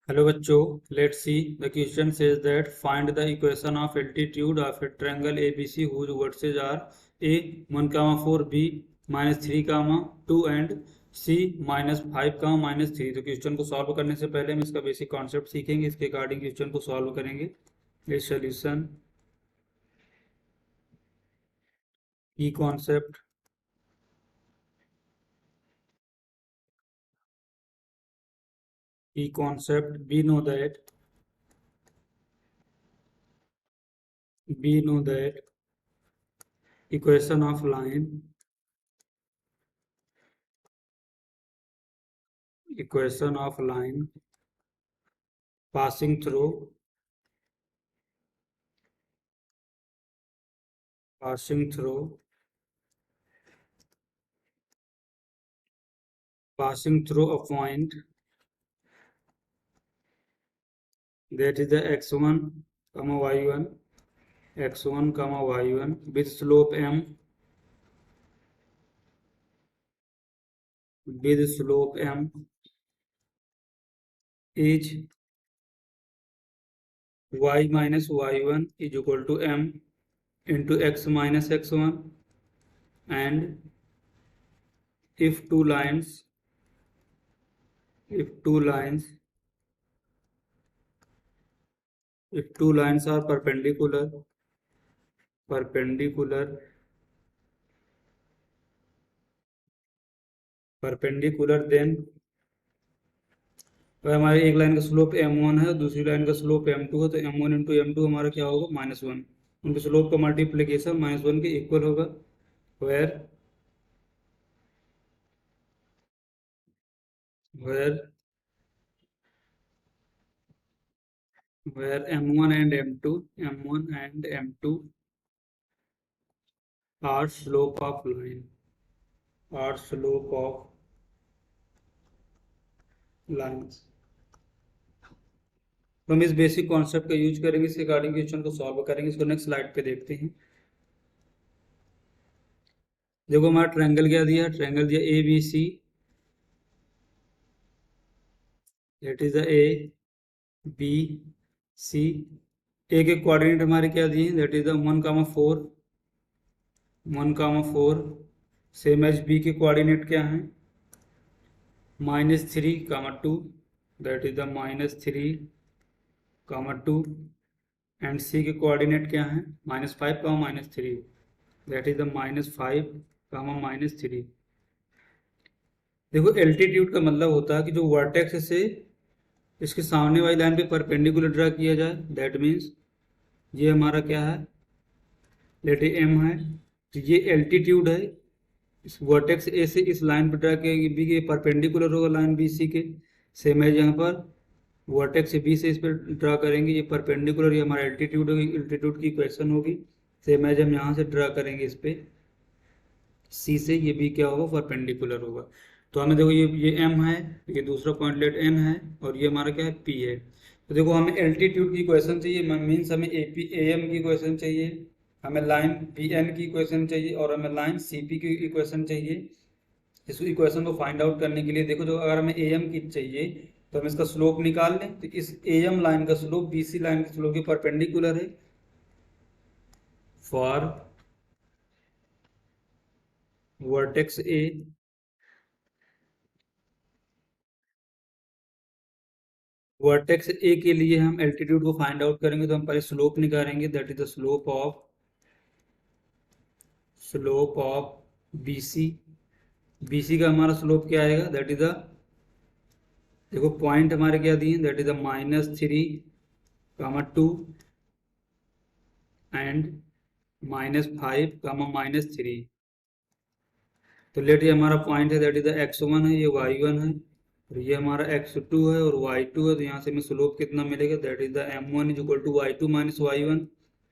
Hello बच्चों, let's see the question says that find the equation of altitude of a triangle ABC whose vertices are A 1,4 B -3, 2 and C -5, -3। तो question को solve करने से पहले हम इसका basic concept सीखेंगे, इसके अकॉर्डिंग क्वेश्चन को सॉल्व करेंगे। ये सोल्यूशन की concept we know that equation of line passing through a point that is the x1, y1, with slope m is y minus y1 is equal to m into x minus x1, and if two lines are perpendicular, then तो हमारे एक line का slope m1 है, दूसरी line का slope m2 है, तो m1 into m2 हमारा क्या होगा? -1। उनके स्लोप का मल्टीप्लीकेशन -1 के इक्वल होगा। Where m1 and m2 are slope of lines। तो हम इस बेसिक कॉन्सेप्ट का यूज करेंगे, इसके अकॉर्डिंग क्वेश्चन को सॉल्व करेंगे। इसको नेक्स्ट स्लाइड पे देखते हैं। देखो हमारा ट्रायंगल क्या दिया? ट्रायंगल दिया A B C, that is the A B C. A के कोऑर्डिनेट हमारे क्या दिए? That is the 1,4 same as B के कोऑर्डिनेट क्या है? -3, 2, that is the -3, 2, and C के कोऑर्डिनेट क्या है? -5, -3, दैट इज द -5, -3। देखो एल्टीट्यूड का मतलब होता है कि जो वर्टेक्स से इसके सामने वाली लाइन पे परपेंडिकुलर ड्रा किया जाए, दैट मीन्स ये हमारा क्या है? लेट एम है, तो ये एल्टीट्यूड है। इस वर्टेक्स ए से इस लाइन पर ड्रा किया बी के परपेंडिकुलर होगा लाइन बी सी के। सेम है यहाँ पर वर्टेक्स बी से इस पर ड्रा करेंगे, ये परपेंडिकुलर, ये हमारा एल्टीट्यूड होगी, एल्टीट्यूड की इक्वेशन होगी। सेम एज हम यहाँ से ड्रा करेंगे इस पे सी से, ये भी क्या होगा? परपेंडिकुलर होगा। तो हमें देखो ये एम है, ये दूसरा पॉइंट लेट एन है, और ये हमारा क्या है? पी है। तो देखो हमें एल्टीट्यूड की इक्वेशन चाहिए, मीन्स हमें ए पी ए एम की इक्वेशन चाहिए, हमें लाइन पी एन की इक्वेशन चाहिए, और हमें लाइन सी पी की इक्वेशन चाहिए। इस इक्वेशन को फाइंड आउट करने के लिए देखो, जो अगर हमें ए एम की चाहिए तो हम इसका स्लोप निकाल लें। तो इस ए एम लाइन का स्लोप बी सी लाइन के स्लोप के परपेंडिकुलर है। फॉर वर्टेक्स ए के लिए हम एल्टीट्यूड को फाइंड आउट करेंगे, तो हम पहले स्लोप निकालेंगे, that is the slope of BC. BC का हमारा स्लोप क्या आएगा? दैट इज द, देखो पॉइंट हमारे क्या दिए? That is the -3, 2 and -5, -3। तो लेट ये हमारा पॉइंट है, दैट इज द x1 है, ये y1 है, और ये हमारा x2 है और y2 है। तो यहाँ से हमें स्लोप कितना मिलेगा? That is the m1 is equal to y2 minus y1,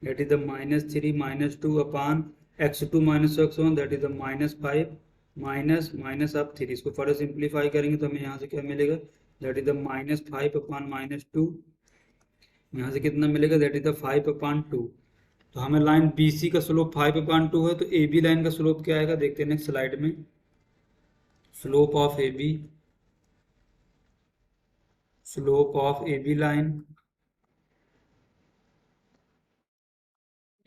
that is the -3 -2 upon x2 minus x1, that is the -5 minus आप 3। इसको फर्दर सिंप्लीफाई करेंगे तो हमें यहाँ से क्या मिलेगा? दैट इज द -5 अपान -2। यहाँ से कितना मिलेगा? That is the 5/2। तो हमें लाइन बी सी का स्लोप 5/2 है, तो ए बी लाइन का स्लोप क्या आएगा? देखते हैं नेक्स्ट स्लाइड में। Slope of A B slope of A B line,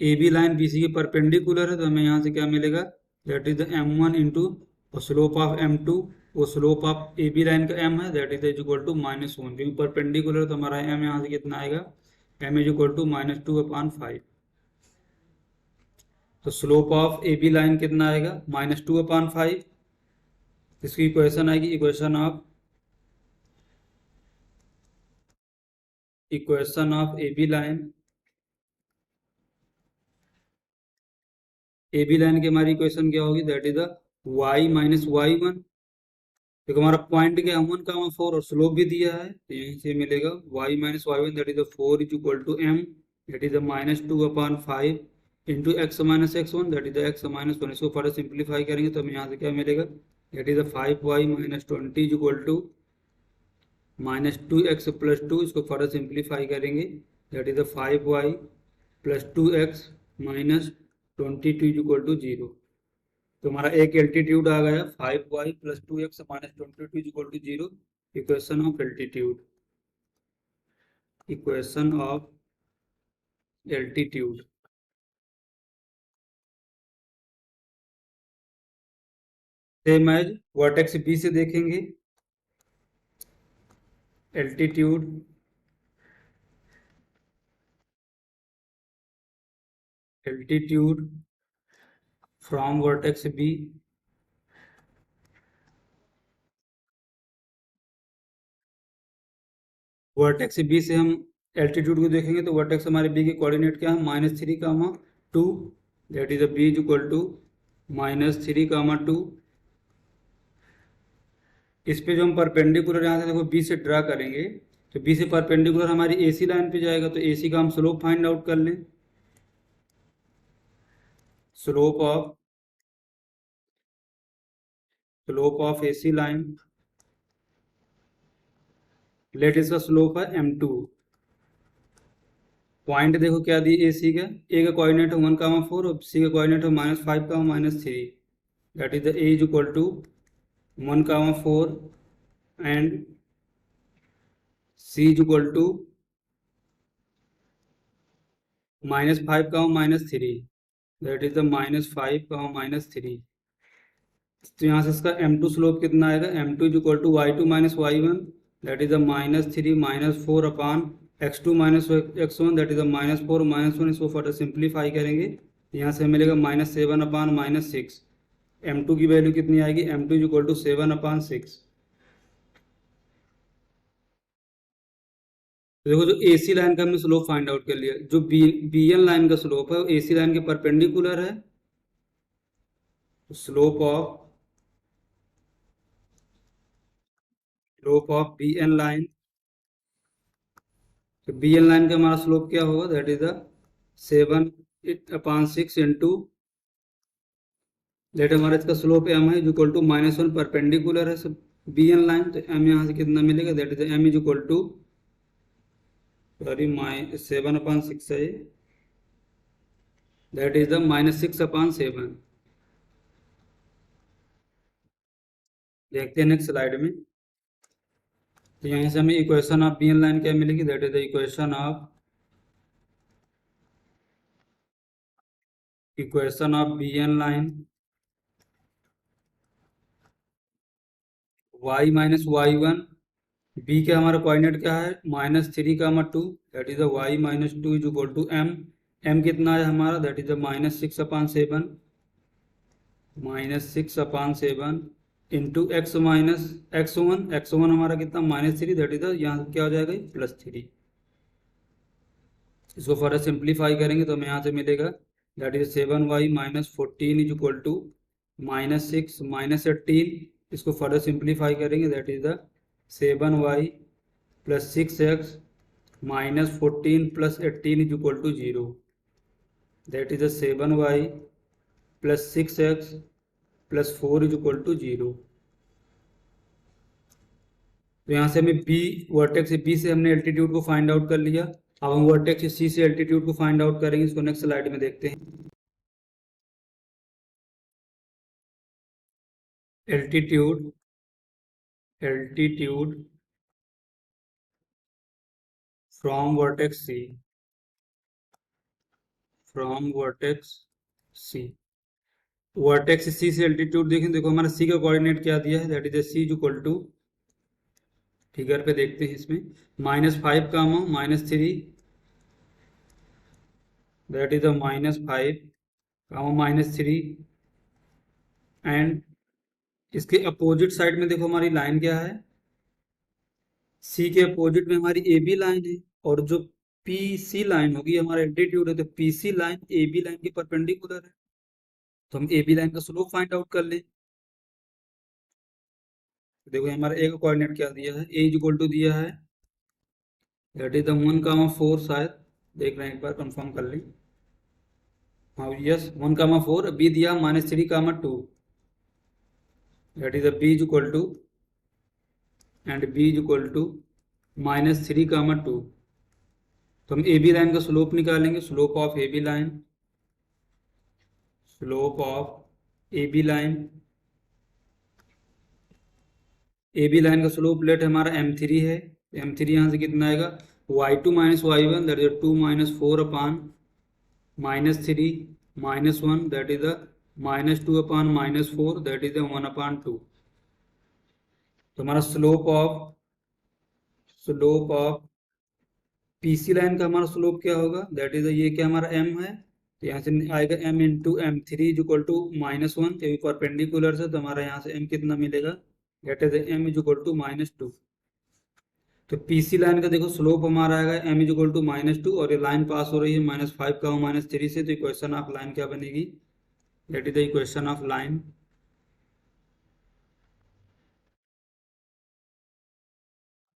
A B line B C के परपेंडिकुलर है, तो हमें यहाँ से क्या मिलेगा, that is the M one into और स्लोप ऑफ एम टू, वो slope of A B line का एम है, दैट इज इक्वल टू -1, क्योंकि परपेंडिकुलर तो हमारा एम यहाँ से कितना आएगा, एम इज इक्वल टू -2/5। तो slope of A B line कितना आएगा, -2/5। इसकी इक्वेशन आएगी, equation of A B line, A B line की हमारी इक्वेशन क्या होगी, that is the y minus y one. देखो हमारा पॉइंट क्या है 1,4 और स्लोप भी दिया है, तो यहीं से मिलेगा y minus y one, that is the 4 is equal to m, that is the -2/5 into x minus x one, that is the x minus one. इसको फर्दर सिंप्लीफाई करेंगे तो हमें यहाँ से क्या मिलेगा, that is the 5y minus 20 is equal to -2x plus 2। इसको further simplify करेंगे, that is the 5y plus 2x minus 22 is equal to 0। तो हमारा एक एल्टीट्यूड आ गया 5y plus 2x minus 22 is equal to 0, equation of altitude, equation of altitude. Same as vertex B से देखेंगे, altitude, altitude from vertex B, vertex B से हम altitude को देखेंगे तो वर्टेक्स हमारे बी के कोऑर्डिनेट क्या है, -3, 2, that is B is equal to -3, 2। इस पे जो हम परपेंडिकुलर यहाँ से देखो बी से ड्रा करेंगे, तो बी से परपेंडिकुलर हमारी एसी लाइन पे जाएगा, तो एसी का हम स्लोप फाइंड आउट कर लें। Slope of AC line, let इसका स्लोप है m2। पॉइंट देखो क्या दी एसी का, ए का कोऑर्डिनेट है 1,4 और सी का कोऑर्डिनेट है -5, -3, that is the A is equal to 1,4 and C is equal to -5, -3, that is the -5, -3। तो यहाँ से इसका m2 स्लोप कितना आएगा, m2 is equal to y2 minus y1, that is the -3 -4 upon x2 minus x1, that is the -4 -1। इसको further simplify करेंगे, यहाँ से मिलेगा -7/-6। m2 की वैल्यू कितनी आएगी, m2 इज इक्वल टू 7/6। तो देखो जो AC लाइन का हमने स्लोप फाइंड आउट कर लिया, जो BN लाइन का स्लोप है वो AC लाइन के परपेंडिकुलर है, स्लोप ऑफ BN लाइन, तो BN लाइन का हमारा स्लोप क्या होगा, that is the 7/6 into, that हमारा इसका स्लोप m है इक्वल टू -1, परपेंडिकुलर है सब BN लाइन, तो m यहाँ से कितना मिलेगा, that is m is equal to, sorry 7/6 है, दैट इज द -6/7। देखते हैं नेक्स्ट स्लाइड में। तो यहाँ से हमें इक्वेशन ऑफ BN लाइन क्या मिलेगी, that is the equation of BN line, y minus y one, B का हमारा कोऑर्डिनेट क्या है -3, 2, that is the y -2 is equal to m। m कितना है हमारा, that is the -6/7, -6/7 into x minus x1 हमारा कितना -3, दैट इज द यहाँ क्या हो जाएगा +3। इसको फर्दर सिंप्लीफाई करेंगे तो हमें यहाँ से मिलेगा, that is 7y minus 14 is equal to -6 -18। इसको फर्दर सिंप्लीफाई करेंगे, that is the 7y plus 6x minus 14 plus 18 is equal to 0, that is the 7y plus 6x plus 4 is equal to 0। तो यहाँ से हमें बी, वर्टेक्स बी से हमने altitude को find out कर लिया। अब हम वर्टेक्स सी से एल्टीट्यूड को फाइंड आउट करेंगे, इसको नेक्स्ट स्लाइड में देखते हैं। Altitude from vertex C, from vertex C, vertex C से एल्टीट्यूड देखें, देखो हमारा सी का कोऑर्डिनेट क्या दिया है, that is C is equal to, figure पे देखते हैं इसमें, -5 comma -3, that is -5 comma -3, and इसके अपोजिट साइड में देखो हमारी लाइन क्या है, सी के अपोजिट में हमारी ए बी लाइन है, और जो पी सी लाइन होगी हमारा एल्टीट्यूड है, तो P C line A B line के परपेंडिकुलर है, तो हम ए बी लाइन का स्लोप फाइंड आउट कर लें। तो देखो हमारा ए का कोऑर्डिनेट क्या दिया है, ए इज इक्वल टू दिया है, दैट इज द 1,4, शायद देख रहे हैं एक बार कंफर्म कर लें, हाँ यस 1,4, बी दिया -3,2, that is the B is equal to, and B is equal to -3,2। तो हम ए बी लाइन का स्लोप निकालेंगे, slope of A B line, slope of A B line, A B line का slope let हमारा m3 है, m3 यहाँ से कितना आएगा, y2 - y1, that is 2 - 4 upon -3 -1, that is the -2 upon -4, that is the 1/2। तो हमारा स्लोप ऑफ पीसी लाइन का हमारा स्लोप क्या होगा, दैट इज ये क्या हमारा m है, तो यहाँ से आएगा m into m3 is equal to -1, क्योंकि परपेंडिकुलर से, तो हमारा यहाँ से m कितना मिलेगा, that is m is equal to -2। तो पीसी लाइन का देखो स्लोप हमारा आएगा m इज इक्वल टू -2, और ये लाइन पास हो रही है -5 का -3 से, तो इक्वेशन ऑफ लाइन क्या बनेगी, that is the equation of line,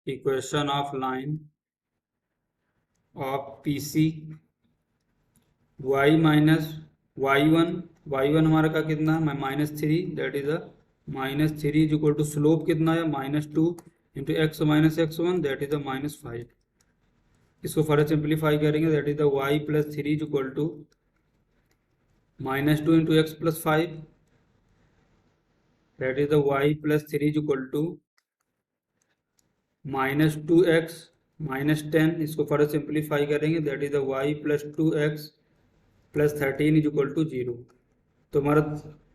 equation of line of PC y minus y1 हमारा का कितना है, -3, that is -3 is equal to slope कितना है, -2 into x - x1, that is -5। इसको फर्दर सिंप्लीफाई करेंगे, that is y + 3 is equal to -2 into x + 5, that is y + 3 is equal to -2x - 10। इसको further simplify करेंगे, that is y + 2x + 13 is equal to 0। तो हमारा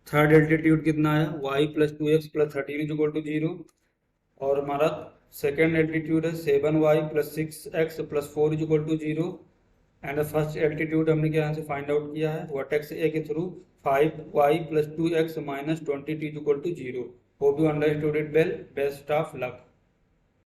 third altitude कितना है, y + 2x + 13 is equal to 0, और हमारा second altitude है 7y + 6x + 4 is equal to 0, and the first altitude हमने यहाँ से फाइंड आउट किया है वर्टेक्स ए के through, 5y + 2x - 22 is equal to 0। Hope you understood it well, best of luck.